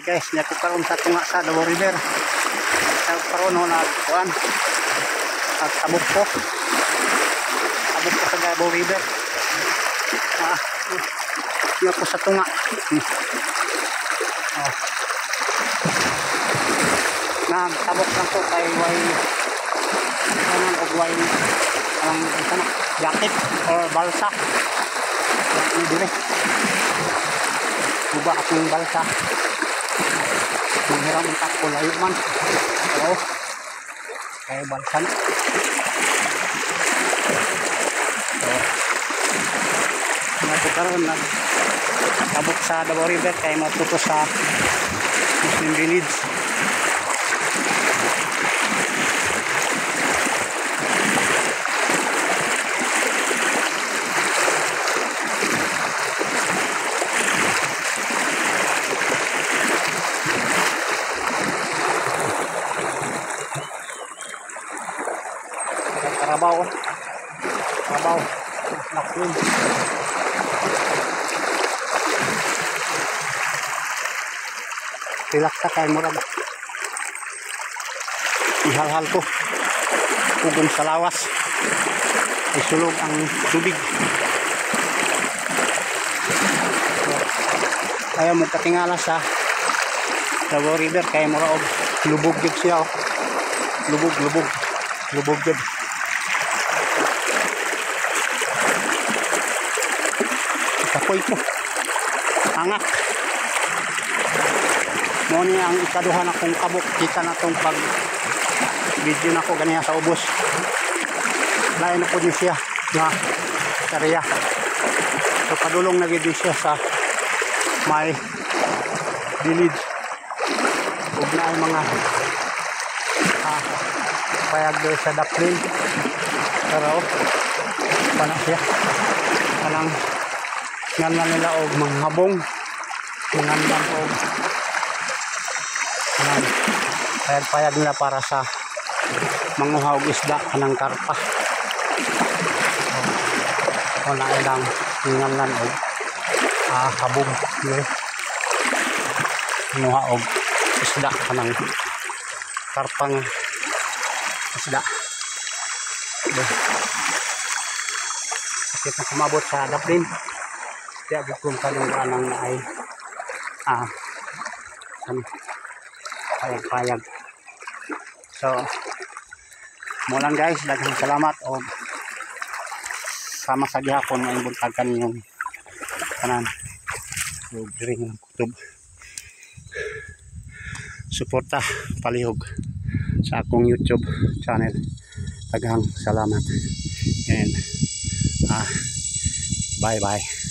Guys, niya ko karon sa tunga sa Davao River. Sa karon na kuan. At tabog ko sa Davao River. Niya ko sa tunga. Tabok lang po kay way ang jacket or balsa. Ini dire. Buba akong balsa. Manghiram ang takpo layo man. Oo. Kaya balsa na. Nagkaroon na tabok sa Davao River kaya maputo sa Muslim Village. Karabaw naklin pilakta kay murag ihalhal ko ugong sa lawas isulog ang tubig ayaw mo katingala sa Davao River kay murag lubog yun siya lubog yun. Kapoy ko angak mo ni ang ikaduha na kong kabok kita na tong pag video na ko ganiya sa ubos lain na po niyo siya na karya so padulong na video siya sa may village ug na ay mga payag doon sa daplin pero panak siya palang ngalan nila og manghabong mangandang og payag nila para sa manguha og isda kanang karpa o na ilang ngalan og habong manguha og isda kanang karpang isda sakit na kumabot sa daplin kaya bukong kalungganang na ay payag so mo lang guys daghang salamat o sama sa gihapon ang buntag kaninyong kanan o ring kutob suporta palihog sa akong YouTube channel daghang salamat and bye bye.